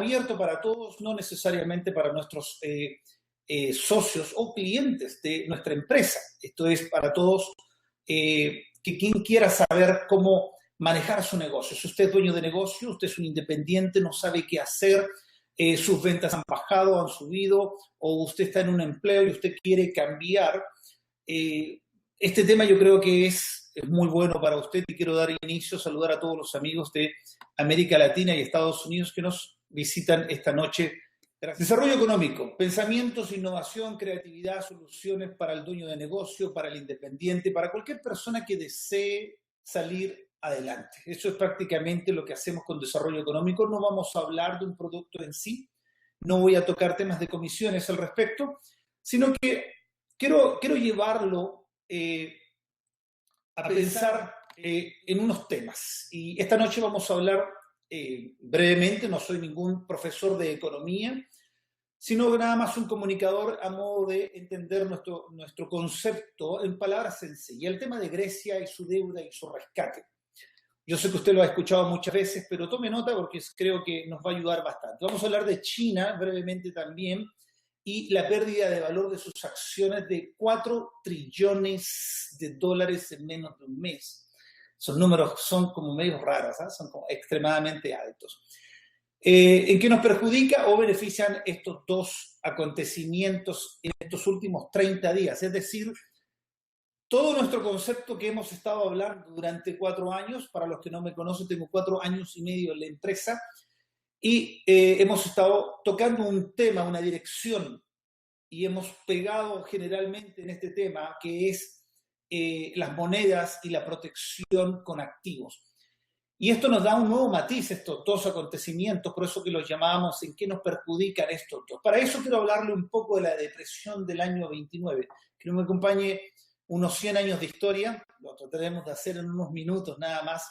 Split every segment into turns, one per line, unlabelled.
abierto para todos, no necesariamente para nuestros socios o clientes de nuestra empresa. Esto es para todos, que quien quiera saber cómo manejar su negocio. Si usted es dueño de negocio, usted es un independiente, no sabe qué hacer, sus ventas han bajado, han subido, o usted está en un empleo y usted quiere cambiar, este tema yo creo que es muy bueno para usted y quiero dar inicio, saludar a todos los amigos de América Latina y Estados Unidos que nos visitan esta noche. Gracias. Desarrollo económico, pensamientos, innovación, creatividad, soluciones para el dueño de negocio, para el independiente, para cualquier persona que desee salir adelante. Eso es prácticamente lo que hacemos con desarrollo económico. No vamos a hablar de un producto en sí, no voy a tocar temas de comisiones al respecto, sino que quiero llevarlo a pensar en unos temas. Y esta noche vamos a hablar brevemente, no soy ningún profesor de economía, sino nada más un comunicador a modo de entender nuestro concepto en palabras sencillas. El tema de Grecia y su deuda y su rescate. Yo sé que usted lo ha escuchado muchas veces, pero tome nota porque creo que nos va a ayudar bastante. Vamos a hablar de China brevemente también y la pérdida de valor de sus acciones de 4 trillones de dólares en menos de un mes. Esos números son como medio raros, ¿eh? Son como extremadamente altos. ¿En qué nos perjudica o benefician estos dos acontecimientos en estos últimos 30 días? Es decir, todo nuestro concepto que hemos estado hablando durante 4 años, para los que no me conocen, tengo 4 años y medio en la empresa, y hemos estado tocando un tema, una dirección, y hemos pegado generalmente en este tema, que es las monedas y la protección con activos. Y esto nos da un nuevo matiz, estos dos acontecimientos, por eso que los llamábamos en qué nos perjudican estos dos. Para eso quiero hablarle un poco de la depresión del año 29, que me acompañe unos 100 años de historia, lo trataremos de hacer en unos minutos nada más.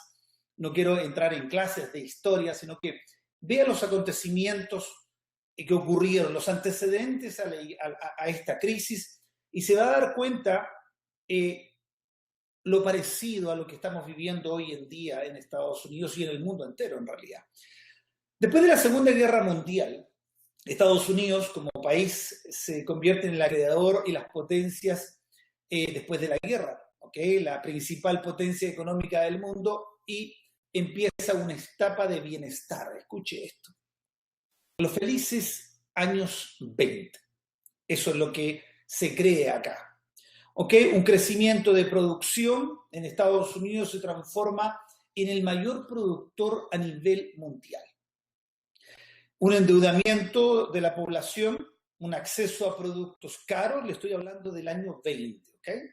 No quiero entrar en clases de historia, sino que vea los acontecimientos que ocurrieron, los antecedentes a esta crisis, y se va a dar cuenta lo parecido a lo que estamos viviendo hoy en día en Estados Unidos y en el mundo entero, en realidad. Después de la Segunda Guerra Mundial, Estados Unidos como país se convierte en el acreedor y las potencias después de la guerra, ¿okay? La principal potencia económica del mundo, y empieza una etapa de bienestar. Escuche esto. Los felices años 20. Eso es lo que se cree acá. ¿Okay? Un crecimiento de producción en Estados Unidos se transforma en el mayor productor a nivel mundial. Un endeudamiento de la población, un acceso a productos caros, le estoy hablando del año 20, ¿okay?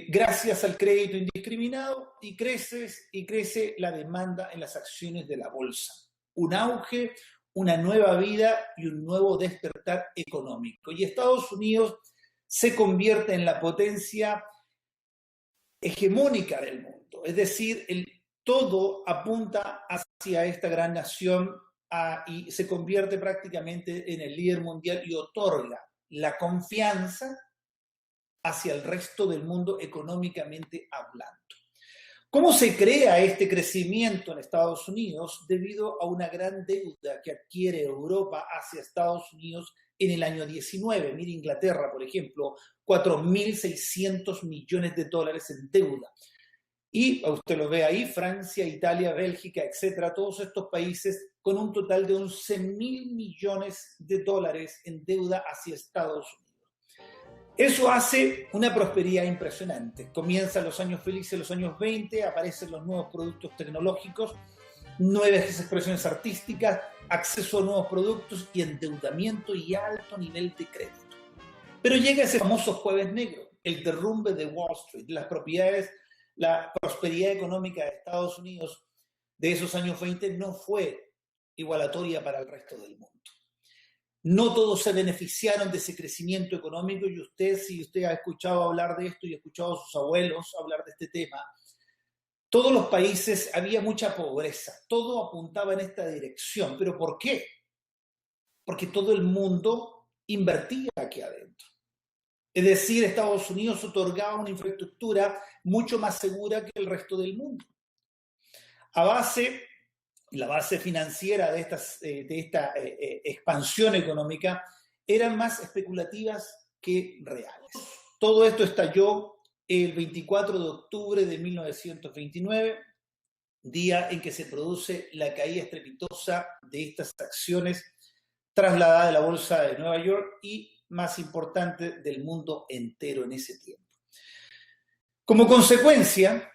Gracias al crédito indiscriminado, y crece la demanda en las acciones de la bolsa. Un auge, una nueva vida y un nuevo despertar económico. Y Estados Unidos se convierte en la potencia hegemónica del mundo. Es decir, todo apunta hacia esta gran nación y se convierte prácticamente en el líder mundial y otorga la confianza hacia el resto del mundo económicamente hablando. ¿Cómo se crea este crecimiento en Estados Unidos? Debido a una gran deuda que adquiere Europa hacia Estados Unidos en el año 19. Mire Inglaterra, por ejemplo, 4.600 millones de dólares en deuda. Y usted lo ve ahí, Francia, Italia, Bélgica, etcétera, todos estos países con un total de 11.000 millones de dólares en deuda hacia Estados Unidos. Eso hace una prosperidad impresionante. Comienzan los años felices, los años 20, aparecen los nuevos productos tecnológicos, nuevas expresiones artísticas, acceso a nuevos productos y endeudamiento y alto nivel de crédito. Pero llega ese famoso jueves negro, el derrumbe de Wall Street, la prosperidad económica de Estados Unidos de esos años 20 no fue igualatoria para el resto del mundo. No todos se beneficiaron de ese crecimiento económico, y si usted ha escuchado hablar de esto y ha escuchado a sus abuelos hablar de este tema, todos los países había mucha pobreza, todo apuntaba en esta dirección. ¿Pero por qué? Porque todo el mundo invertía aquí adentro. Es decir, Estados Unidos otorgaba una infraestructura mucho más segura que el resto del mundo. A base la base financiera de esta expansión económica eran más especulativas que reales. Todo esto estalló el 24 de octubre de 1929, día en que se produce la caída estrepitosa de estas acciones trasladada de la bolsa de Nueva York y, más importante, del mundo entero en ese tiempo. Como consecuencia,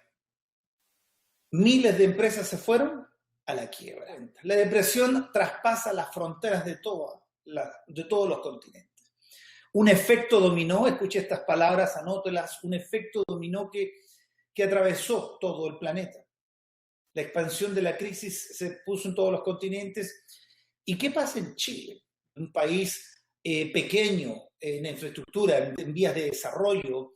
miles de empresas se fueron a la quiebra. La depresión traspasa las fronteras de todos los continentes. Un efecto dominó, escuche estas palabras, anótelas, un efecto dominó que atravesó todo el planeta. La expansión de la crisis se puso en todos los continentes. ¿Y qué pasa en Chile? Un país pequeño en infraestructura, en vías de desarrollo.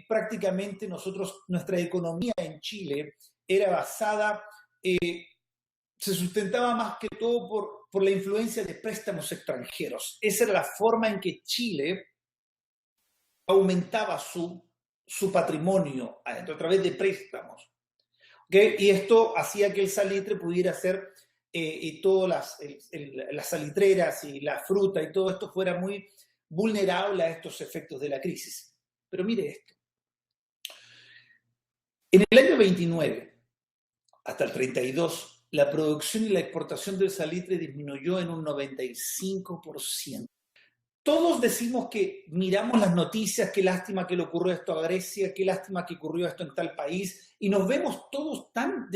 Prácticamente nuestra economía en Chile era basada, se sustentaba más que todo por la influencia de préstamos extranjeros. Esa era la forma en que Chile aumentaba su patrimonio a través de préstamos. ¿Okay? Y esto hacía que el salitre pudiera ser, y todas las salitreras y la fruta y todo esto fuera muy vulnerable a estos efectos de la crisis. Pero mire esto. En el año 29 hasta el 32, la producción y la exportación del salitre disminuyó en un 95%. Todos decimos que miramos las noticias, qué lástima que le ocurrió esto a Grecia, qué lástima que ocurrió esto en tal país, y nos vemos todos tan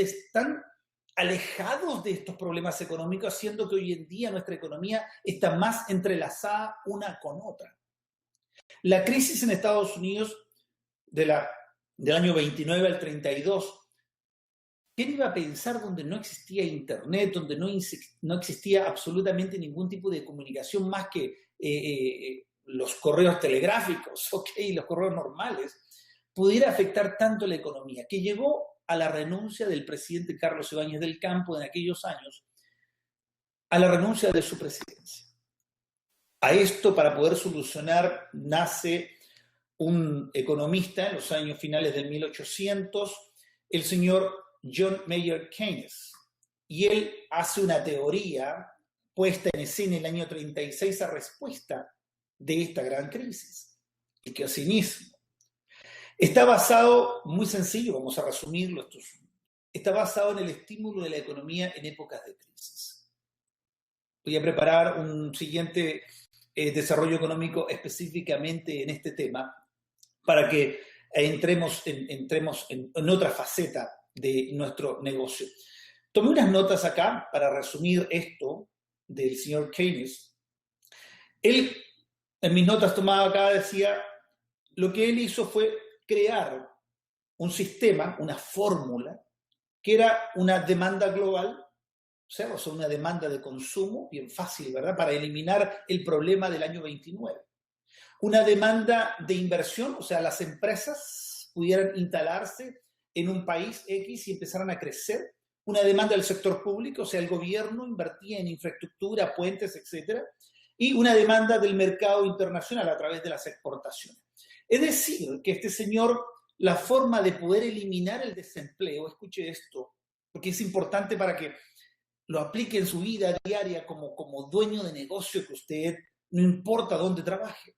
alejados de estos problemas económicos, haciendo que hoy en día nuestra economía está más entrelazada una con otra. La crisis en Estados Unidos del año 29 al 32, ¿quién iba a pensar donde no existía internet, donde no existía absolutamente ningún tipo de comunicación más que los correos telegráficos, los correos normales, pudiera afectar tanto la economía, que llevó a la renuncia del presidente Carlos Ibáñez del Campo en aquellos años, a la renuncia de su presidencia? A esto, para poder solucionar, nace un economista en los años finales del 1800, el señor John Maynard Keynes, y él hace una teoría puesta en escena en el año 36 a respuesta de esta gran crisis, el keynesianismo. Está basado, muy sencillo, vamos a resumirlo, está basado en el estímulo de la economía en épocas de crisis. Voy a preparar un siguiente desarrollo económico específicamente en este tema para que entremos en otra faceta de nuestro negocio. Tomé unas notas acá para resumir esto del señor Keynes. Él, en mis notas tomadas acá, decía, lo que él hizo fue crear un sistema, una fórmula, que era una demanda global, o sea, una demanda de consumo, bien fácil, ¿verdad?, para eliminar el problema del año 29. Una demanda de inversión, o sea, las empresas pudieran instalarse en un país X y empezaran a crecer. Una demanda del sector público, o sea, el gobierno invertía en infraestructura, puentes, etc. Y una demanda del mercado internacional a través de las exportaciones. Es decir, que este señor, la forma de poder eliminar el desempleo, escuche esto, porque es importante para que lo aplique en su vida diaria como dueño de negocio que usted, no importa dónde trabaje.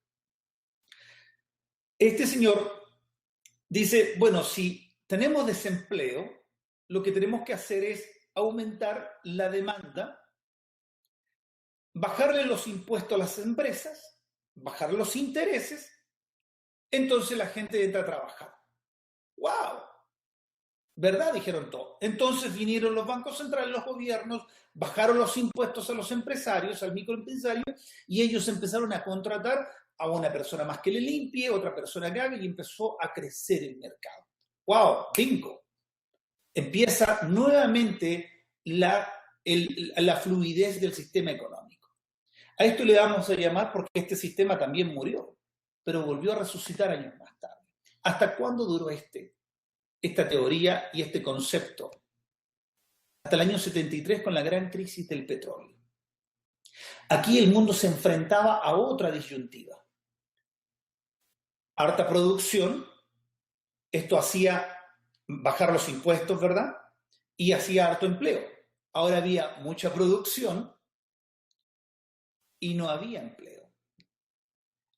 Este señor dice, bueno, si tenemos desempleo, lo que tenemos que hacer es aumentar la demanda, bajarle los impuestos a las empresas, bajar los intereses, entonces la gente entra a trabajar. ¡Wow! ¿Verdad? Dijeron todo. Entonces vinieron los bancos centrales, los gobiernos, bajaron los impuestos a los empresarios, al microempresario, y ellos empezaron a contratar a una persona más que le limpie, otra persona que haga, y empezó a crecer el mercado. ¡Wow! ¡Bingo! Empieza nuevamente la fluidez del sistema económico. A esto le vamos a llamar, porque este sistema también murió, pero volvió a resucitar años más tarde. ¿Hasta cuándo duró esta teoría y este concepto? Hasta el año 73, con la gran crisis del petróleo. Aquí el mundo se enfrentaba a otra disyuntiva. Harta producción, esto hacía bajar los impuestos, ¿verdad? Y hacía harto empleo. Ahora había mucha producción y no había empleo.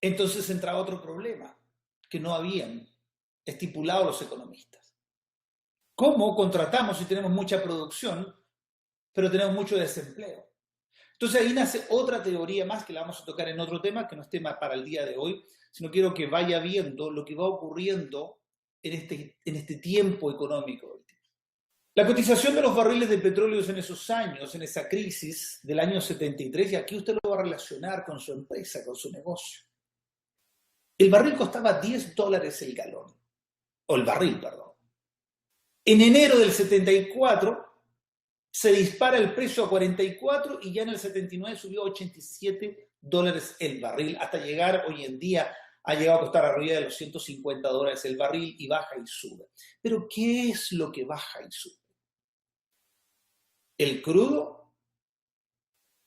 Entonces entraba otro problema que no habían estipulado los economistas. ¿Cómo contratamos si tenemos mucha producción, pero tenemos mucho desempleo? Entonces ahí nace otra teoría más que la vamos a tocar en otro tema, que no es tema para el día de hoy, sino quiero que vaya viendo lo que va ocurriendo en este tiempo económico. La cotización de los barriles de petróleo en esos años, en esa crisis del año 73, y aquí usted lo va a relacionar con su empresa, con su negocio. El barril costaba $10 el galón, o el barril, perdón. En enero del 74 se dispara el precio a 44 y ya en el 79 subió a $87 el barril, hasta llegar hoy en día, ha llegado a costar arriba de los $150 el barril y baja y sube. Pero ¿qué es lo que baja y sube? ¿El crudo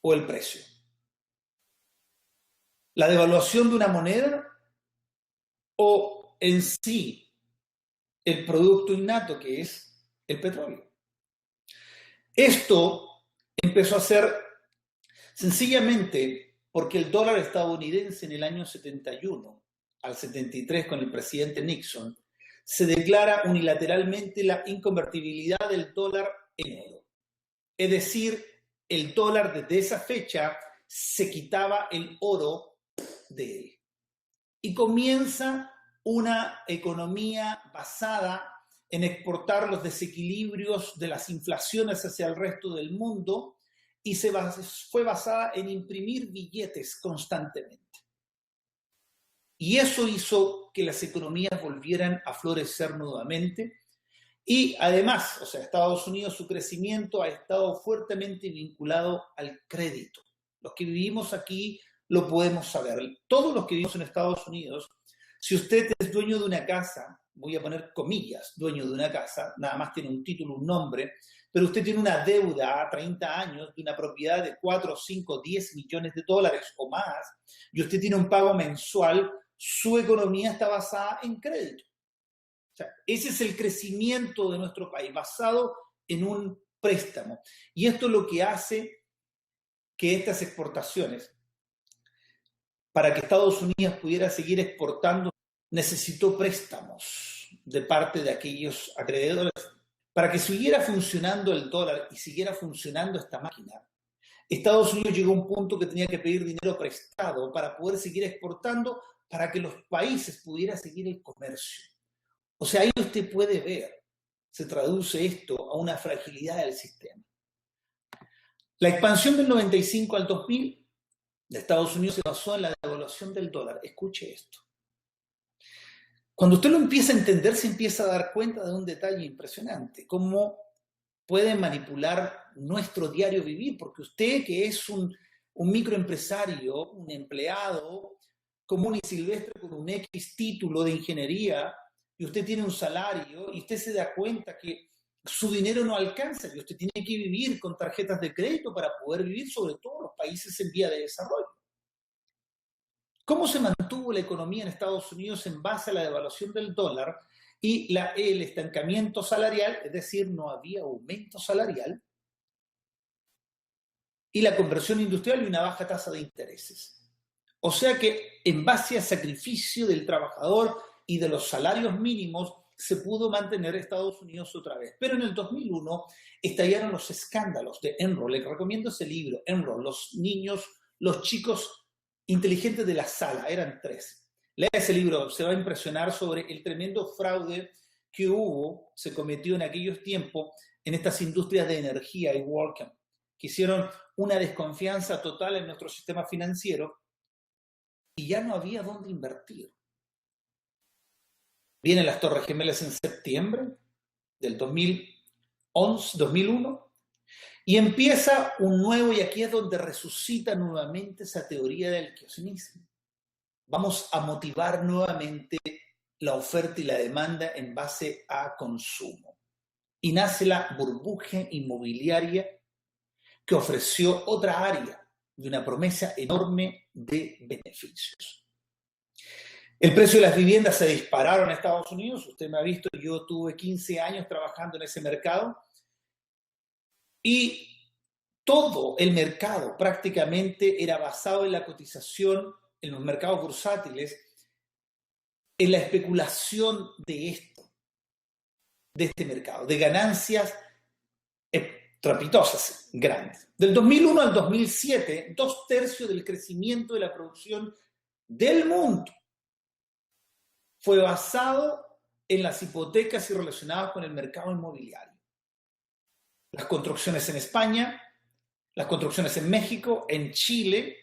o el precio? ¿La devaluación de una moneda o en sí el producto innato que es el petróleo? Esto empezó a ser sencillamente porque el dólar estadounidense en el año 71 al 73 con el presidente Nixon se declara unilateralmente la inconvertibilidad del dólar en oro. Es decir, el dólar desde esa fecha se quitaba el oro de él. Y comienza una economía basada en exportar los desequilibrios de las inflaciones hacia el resto del mundo y fue basada en imprimir billetes constantemente. Y eso hizo que las economías volvieran a florecer nuevamente. Y además, o sea, Estados Unidos, su crecimiento ha estado fuertemente vinculado al crédito. Los que vivimos aquí lo podemos saber. Todos los que vivimos en Estados Unidos, si usted es dueño de una casa, voy a poner comillas, dueño de una casa, nada más tiene un título, un nombre, pero usted tiene una deuda a 30 años de una propiedad de 4, 5, 10 millones de dólares o más, y usted tiene un pago mensual, su economía está basada en crédito. O sea, ese es el crecimiento de nuestro país, basado en un préstamo. Y esto es lo que hace que estas exportaciones, para que Estados Unidos pudiera seguir exportando, necesitó préstamos de parte de aquellos acreedores. Para que siguiera funcionando el dólar y siguiera funcionando esta máquina, Estados Unidos llegó a un punto que tenía que pedir dinero prestado para poder seguir exportando, para que los países pudieran seguir el comercio. O sea, ahí usted puede ver, se traduce esto a una fragilidad del sistema. La expansión del 95 al 2000 de Estados Unidos se basó en la devaluación del dólar. Escuche esto. Cuando usted lo empieza a entender, se empieza a dar cuenta de un detalle impresionante, cómo pueden manipular nuestro diario vivir, porque usted que es un microempresario, un empleado común y silvestre con un X título de ingeniería, y usted tiene un salario, y usted se da cuenta que su dinero no alcanza, y usted tiene que vivir con tarjetas de crédito para poder vivir, sobre todo en los países en vía de desarrollo. ¿Cómo se mantuvo la economía en Estados Unidos en base a la devaluación del dólar y el estancamiento salarial? Es decir, no había aumento salarial, y la conversión industrial y una baja tasa de intereses. O sea que en base al sacrificio del trabajador y de los salarios mínimos se pudo mantener Estados Unidos otra vez. Pero en el 2001 estallaron los escándalos de Enron. Les recomiendo ese libro, Enron, los niños, los chicos inteligentes de la sala, eran 3. Lea ese libro, se va a impresionar sobre el tremendo fraude que se cometió en aquellos tiempos en estas industrias de energía y WorldCom, que hicieron una desconfianza total en nuestro sistema financiero y ya no había dónde invertir. Vienen las Torres Gemelas en septiembre del 2001 y empieza un nuevo, y aquí es donde resucita nuevamente esa teoría del kirchnerismo. Vamos a motivar nuevamente la oferta y la demanda en base a consumo. Y nace la burbuja inmobiliaria que ofreció otra área de una promesa enorme de beneficios. El precio de las viviendas se dispararon en Estados Unidos. Usted me ha visto, yo tuve 15 años trabajando en ese mercado. Y todo el mercado prácticamente era basado en la cotización en los mercados bursátiles, en la especulación de este mercado, de ganancias estrepitosas, grandes. Del 2001 al 2007, 2/3 del crecimiento de la producción del mundo fue basado en las hipotecas y relacionadas con el mercado inmobiliario. Las construcciones en España, las construcciones en México, en Chile,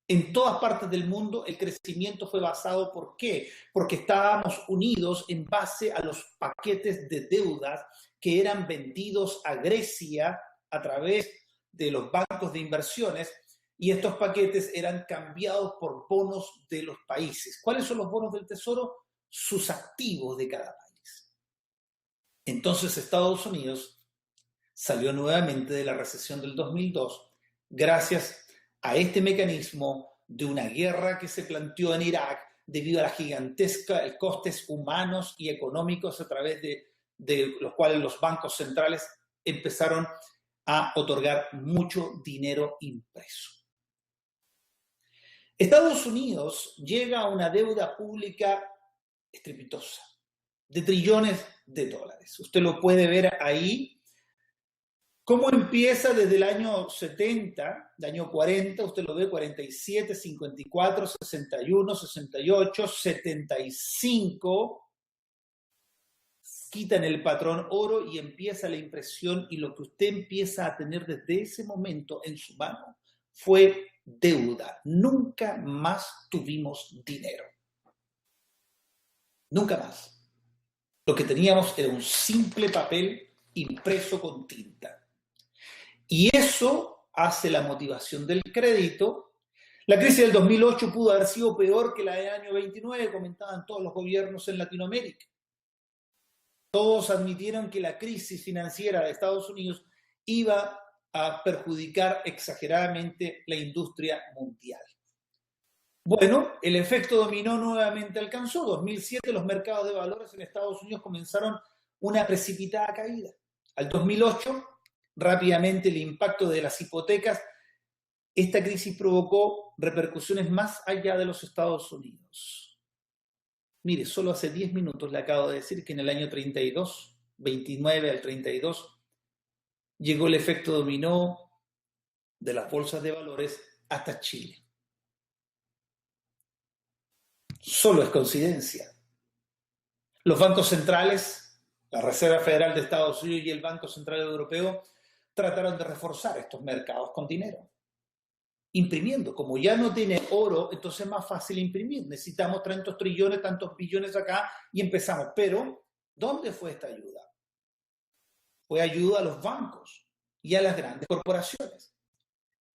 en todas partes del mundo el crecimiento fue basado, ¿por qué? Porque estábamos unidos en base a los paquetes de deudas que eran vendidos a Grecia a través de los bancos de inversiones, y estos paquetes eran cambiados por bonos de los países. ¿Cuáles son los bonos del Tesoro? Sus activos de cada país. Entonces Estados Unidos salió nuevamente de la recesión del 2002 gracias a este mecanismo de una guerra que se planteó en Irak debido a la gigantesca costes humanos y económicos a través de los cuales los bancos centrales empezaron a otorgar mucho dinero impreso. Estados Unidos llega a una deuda pública estrepitosa, de trillones de dólares. Usted lo puede ver ahí, cómo empieza desde el año 70, el año 40, usted lo ve 47, 54, 61, 68, 75, quitan el patrón oro y empieza la impresión, y lo que usted empieza a tener desde ese momento en su mano fue deuda. Nunca más tuvimos dinero. Nunca más. Lo que teníamos era un simple papel impreso con tinta. Y eso hace la motivación del crédito. La crisis del 2008 pudo haber sido peor que la del año 29, comentaban todos los gobiernos en Latinoamérica. Todos admitieron que la crisis financiera de Estados Unidos iba a perjudicar exageradamente la industria mundial. Bueno, el efecto dominó nuevamente alcanzó. 2007 los mercados de valores en Estados Unidos comenzaron una precipitada caída. Al 2008, rápidamente el impacto de las hipotecas, esta crisis provocó repercusiones más allá de los Estados Unidos. Mire, solo hace 10 minutos le acabo de decir que en el año 32, 29 al 32, llegó el efecto dominó de las bolsas de valores hasta Chile. Solo es coincidencia. Los bancos centrales, la Reserva Federal de Estados Unidos y el Banco Central Europeo, trataron de reforzar estos mercados con dinero, imprimiendo. Como ya no tiene oro, entonces es más fácil imprimir. Necesitamos tantos trillones, tantos billones acá y empezamos. Pero, ¿dónde fue esta ayuda? Fue ayuda a los bancos y a las grandes corporaciones.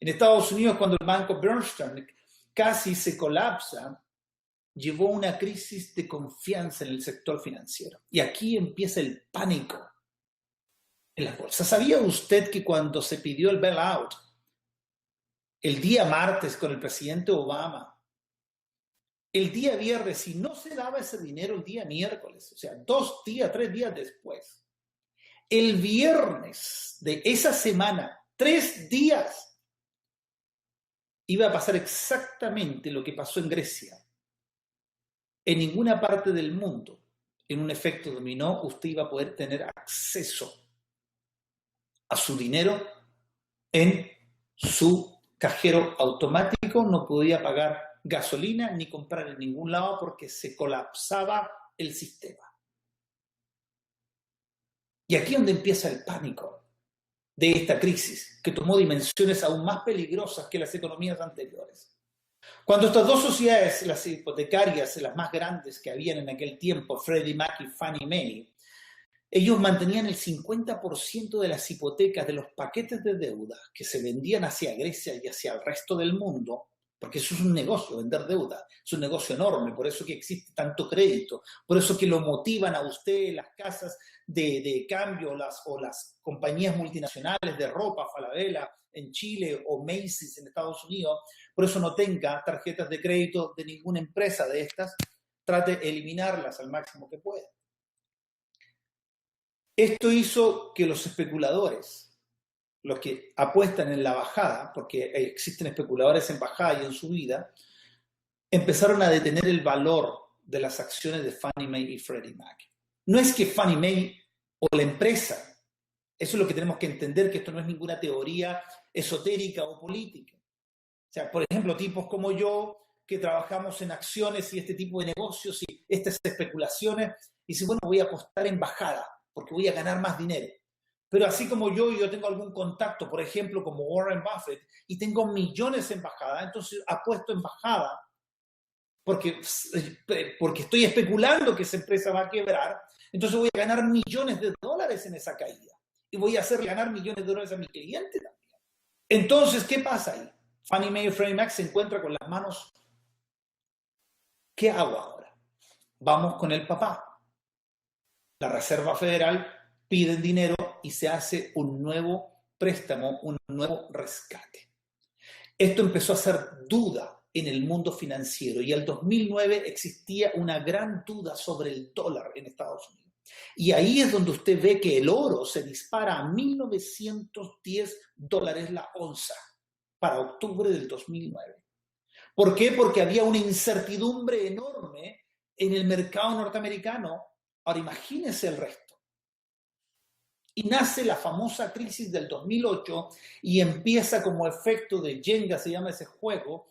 En Estados Unidos, cuando el banco Bernstein casi se colapsa, llevó a una crisis de confianza en el sector financiero. Y aquí empieza el pánico en las bolsas. ¿Sabía usted que cuando se pidió el bailout, el día martes con el presidente Obama, el día viernes, si no se daba ese dinero el día miércoles, o sea, 2 días, 3 días después, el viernes de esa semana, 3 días, iba a pasar exactamente lo que pasó en Grecia? En ninguna parte del mundo, en un efecto dominó, usted iba a poder tener acceso a su dinero en su cajero automático, no podía pagar gasolina ni comprar en ningún lado porque se colapsaba el sistema. Y aquí es donde empieza el pánico de esta crisis, que tomó dimensiones aún más peligrosas que las economías anteriores. Cuando estas dos sociedades, las hipotecarias, las más grandes que habían en aquel tiempo, Freddie Mac y Fannie Mae, ellos mantenían el 50% de las hipotecas de los paquetes de deuda que se vendían hacia Grecia y hacia el resto del mundo, porque eso es un negocio, vender deuda, es un negocio enorme, por eso que existe tanto crédito, por eso que lo motivan a usted las casas de cambio o las compañías multinacionales de ropa, Falabella en Chile o Macy's en Estados Unidos. Por eso no tenga tarjetas de crédito de ninguna empresa de estas, trate de eliminarlas al máximo que pueda. Esto hizo que los especuladores los que apuestan en la bajada, porque existen especuladores en bajada y en subida, empezaron a detener el valor de las acciones de Fannie Mae y Freddie Mac. No es que Fannie Mae o la empresa, eso es lo que tenemos que entender, que esto no es ninguna teoría esotérica o política. O sea, por ejemplo, tipos como yo, que trabajamos en acciones y este tipo de negocios y estas especulaciones, y dicen, bueno, voy a apostar en bajada, porque voy a ganar más dinero. Pero así como yo tengo algún contacto, por ejemplo, como Warren Buffett, y tengo millones en bajada, entonces apuesto en bajada, porque estoy especulando que esa empresa va a quebrar, entonces voy a ganar millones de dólares en esa caída. Y voy a hacer ganar millones de dólares a mi cliente también. Entonces, ¿qué pasa ahí? Fannie Mae y Freddie Mac se encuentra con las manos. ¿Qué hago ahora? Vamos con el papá. La Reserva Federal pide dinero y se hace un nuevo préstamo, un nuevo rescate. Esto empezó a hacer duda en el mundo financiero y en el 2009 existía una gran duda sobre el dólar en Estados Unidos. Y ahí es donde usted ve que el oro se dispara a $1.910 la onza para octubre del 2009. ¿Por qué? Porque había una incertidumbre enorme en el mercado norteamericano. Ahora imagínense el resto. Y nace la famosa crisis del 2008 y empieza como efecto de Jenga, se llama ese juego.